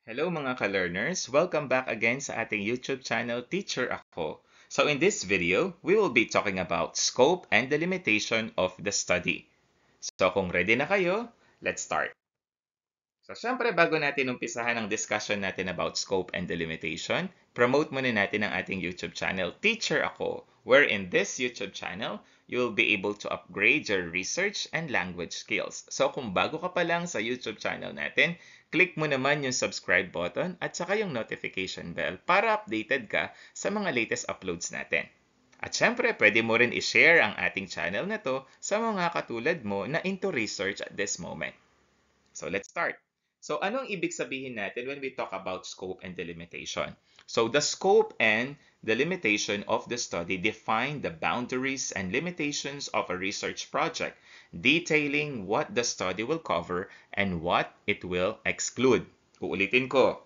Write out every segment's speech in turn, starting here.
Hello mga ka-learners! Welcome back again sa ating YouTube channel, Teacher Ako. So in this video, we will be talking about scope and the limitation of the study. So kung ready na kayo, let's start. So syempre bago natin umpisahan ang discussion natin about scope and the limitation, promote muna natin ang ating YouTube channel, Teacher Ako, where in this YouTube channel, you will be able to upgrade your research and language skills. So kung bago ka pa lang sa YouTube channel natin, click mo naman yung subscribe button at saka yung notification bell para updated ka sa mga latest uploads natin. At syempre, pwede mo rin i-share ang ating channel na to sa mga katulad mo na into research at this moment. So let's start. So anong ibig sabihin natin when we talk about scope and delimitation? So the scope and the limitation of the study define the boundaries and limitations of a research project, detailing what the study will cover and what it will exclude. Uulitin ko,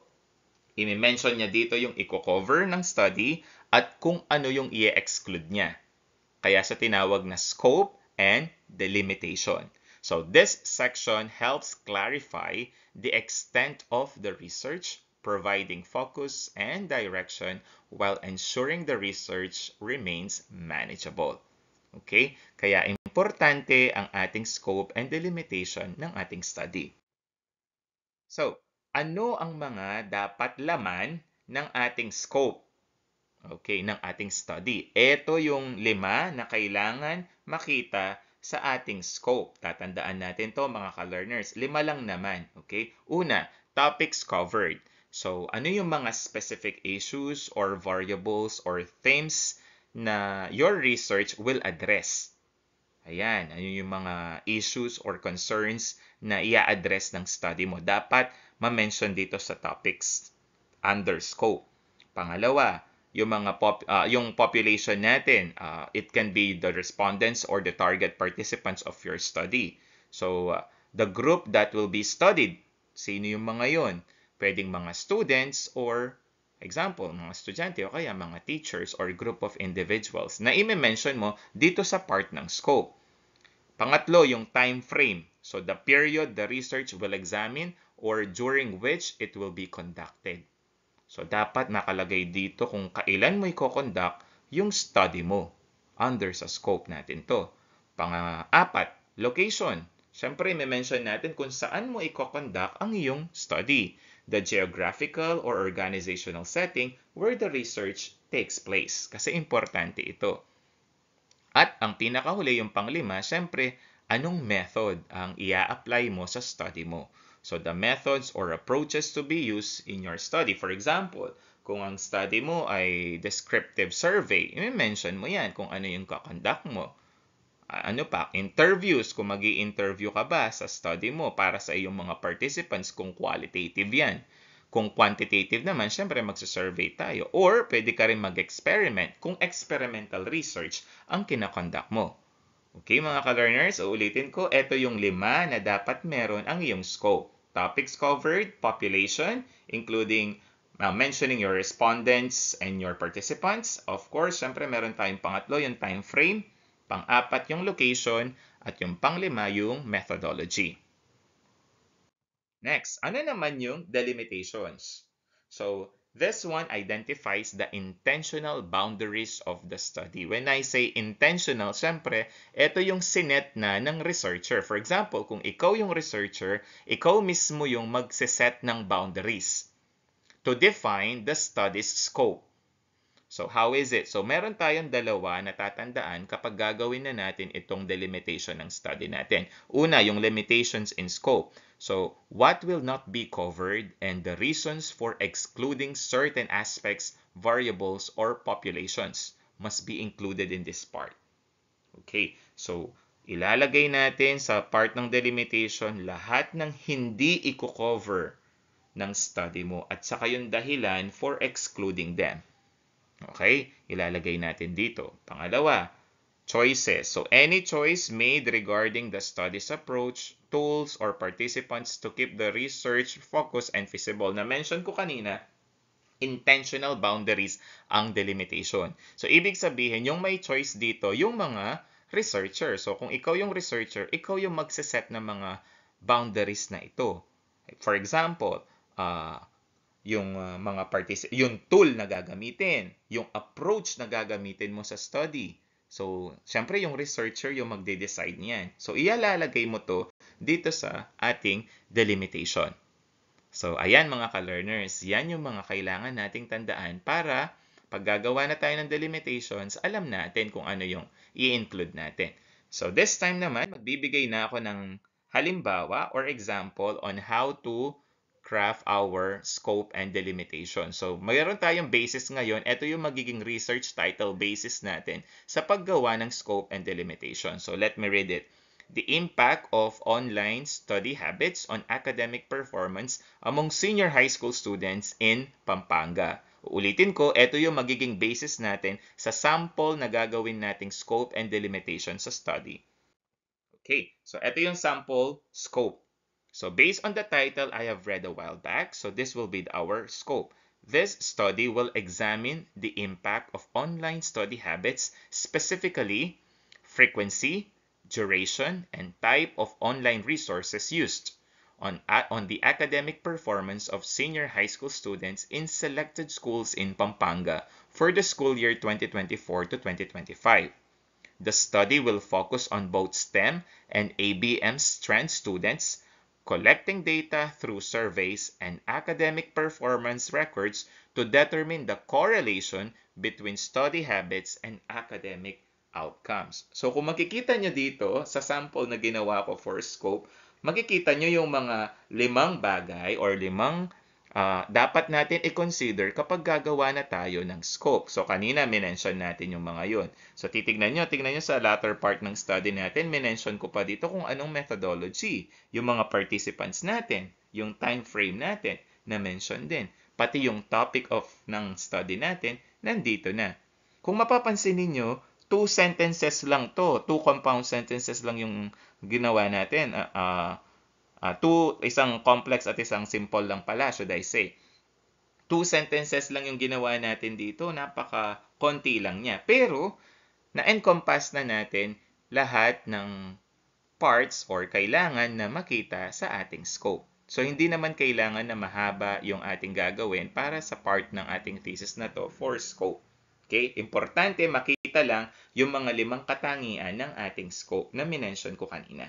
i-mention niya dito yung i-cover ng study at kung ano yung i-exclude niya. Kaya sa tinawag na scope and delimitation. So this section helps clarify the extent of the research, providing focus and direction while ensuring the research remains manageable. Okay? Kaya importante ang ating scope and delimitation ng ating study. So, ano ang mga dapat laman ng ating scope? Okay, ng ating study. Ito yung 5 na kailangan makita sa ating scope. Tatandaan natin to mga ka-learners. 5 lang naman. Okay? Una, topics covered. So, ano yung mga specific issues or variables or themes na your research will address? Ayan, ano yung mga issues or concerns na i-address ng study mo. Dapat ma-mention dito sa topics under scope. Pangalawa, yung yung population natin, it can be the respondents or the target participants of your study. So, the group that will be studied, sino yung mga yon? Pwedeng mga students or example, mga estudyante o kaya mga teachers or group of individuals na i-mention mo dito sa part ng scope. Pangatlo, yung time frame. So, the period the research will examine or during which it will be conducted. So, dapat nakalagay dito kung kailan mo i-conduct yung study mo. Under sa scope natin to. Pang-apat, location. Siyempre, may mention natin kung saan mo i-conduct ang iyong study. The geographical or organizational setting where the research takes place. Kasi importante ito. At ang pinakahuli, yung panglima, siyempre, anong method ang ia-apply mo sa study mo. So the methods or approaches to be used in your study. For example, kung ang study mo ay descriptive survey, i-mention mo yan kung ano yung kakonduct mo. Ano pa? Interviews, kung magi-interview ka ba sa study mo para sa iyong mga participants kung qualitative yan. Kung quantitative naman, syempre magsa-survey tayo. Or pwede ka rin mag-experiment kung experimental research ang kinakonduct mo. Okay mga ka-learners, uulitin ko, ito yung 5 na dapat meron ang iyong scope. Topics covered, population, including mentioning your respondents and your participants. Of course, syempre meron tayong pangatlo, yung time frame. Pang-apat yung location. At yung pang-5 yung methodology. Next, ano naman yung delimitations? So, this one identifies the intentional boundaries of the study. When I say intentional, syempre, ito yung sinet na ng researcher. For example, kung ikaw yung researcher, ikaw mismo yung magsiset ng boundaries to define the study's scope. So, how is it? So, meron tayong dalawa na tatandaan kapag gagawin na natin itong delimitation ng study natin. Una, yung limitations in scope. So, what will not be covered and the reasons for excluding certain aspects, variables, or populations must be included in this part. Okay, so ilalagay natin sa part ng delimitation lahat ng hindi i-cover ng study mo at saka yung dahilan for excluding them. Okay, ilalagay natin dito. Pangalawa, choices. So, any choice made regarding the study's approach, tools, or participants to keep the research focused and feasible. Na-mention ko kanina, intentional boundaries ang delimitation. So, ibig sabihin, yung may choice dito, yung mga researcher. So, kung ikaw yung researcher, ikaw yung magsiset ng mga boundaries na ito. For example, yung yung tool na gagamitin, yung approach na gagamitin mo sa study. So, syempre yung researcher yung magde-decide niyan. So, ilalagay mo to dito sa ating delimitation. So, ayan mga ka-learners, yan yung mga kailangan nating tandaan para pag gagawa na tayo ng delimitations, alam natin kung ano yung i-include natin. So, this time naman, magbibigay na ako ng halimbawa or example on how to craft our scope and delimitation. So, mayroon tayong basis ngayon. Ito yung magiging research title basis natin sa paggawa ng scope and delimitation. So, let me read it. The impact of online study habits on academic performance among senior high school students in Pampanga. Uulitin ko, ito yung magiging basis natin sa sample na gagawin nating scope and delimitation sa study. Okay, so ito yung sample scope. So based on the title I have read a while back, so this will be our scope. This study will examine the impact of online study habits, specifically frequency, duration, and type of online resources used on the academic performance of senior high school students in selected schools in Pampanga for the school year 2024 to 2025. The study will focus on both STEM and ABM strand students, collecting data through surveys and academic performance records to determine the correlation between study habits and academic outcomes. So kung makikita nyo dito sa sample na ginawa ko for scope, makikita nyo yung mga 5 bagay or 5 dapat natin i-consider kapag gagawa na tayo ng scope. So, kanina minention natin yung mga yun. So, tingnan nyo sa latter part ng study natin, minention ko pa dito kung anong methodology, yung mga participants natin, yung time frame natin, na-mention din. Pati yung topic of ng study natin, nandito na. Kung mapapansin niyo 2 sentences lang to, 2 compound sentences lang yung ginawa natin. Isang complex at isang simple lang pala, should I say. 2 sentences lang yung ginawa natin dito, napaka-konti lang niya. Pero, na-encompass na natin lahat ng parts or kailangan na makita sa ating scope. So, hindi naman kailangan na mahaba yung ating gagawin para sa part ng ating thesis na to for scope. Okay? Importante, makita lang yung mga 5 katangian ng ating scope na minention ko kanina.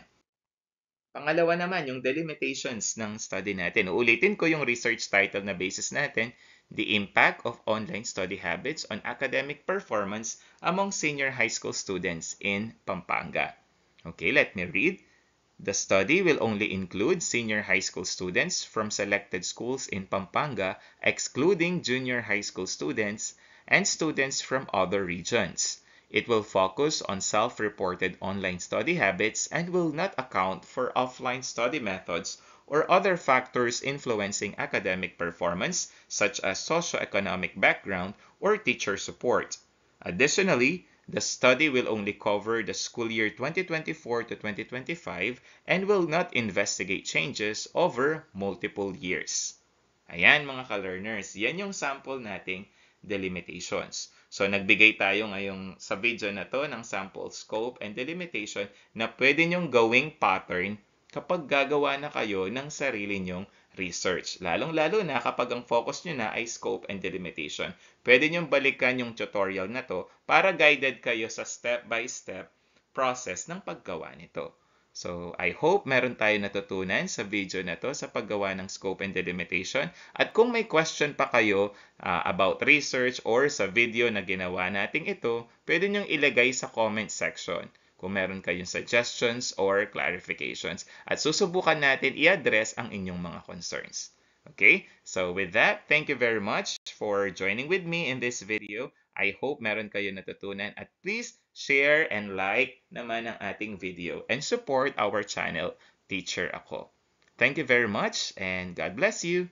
Pangalawa naman, yung delimitations ng study natin. Uulitin ko yung research title na basis natin, The Impact of Online Study Habits on Academic Performance Among Senior High School Students in Pampanga. Okay, let me read. The study will only include senior high school students from selected schools in Pampanga, excluding junior high school students and students from other regions. It will focus on self-reported online study habits and will not account for offline study methods or other factors influencing academic performance, such as socioeconomic background or teacher support. Additionally, the study will only cover the school year 2024 to 2025 and will not investigate changes over multiple years. Ayan mga ka-learners, yan yung sample nating delimitations. So, nagbigay tayo ngayong sa video na to ng sample scope and delimitation na pwede nyong gawing pattern kapag gagawa na kayo ng sarili nyong research. Lalong-lalo na kapag ang focus nyo na ay scope and delimitation. Pwede nyong balikan yung tutorial na to para guided kayo sa step-by-step process ng paggawa nito. So, I hope meron tayo natutunan sa video na to sa paggawa ng scope and delimitation. At kung may question pa kayo about research or sa video na ginawa natin ito, pwede nyong ilagay sa comment section kung meron kayong suggestions or clarifications. At susubukan natin i-address ang inyong mga concerns. Okay? So with that, thank you very much for joining with me in this video. I hope meron kayo natutunan at please share and like naman ang ating video and support our channel, Teacher Ako. Thank you very much and God bless you!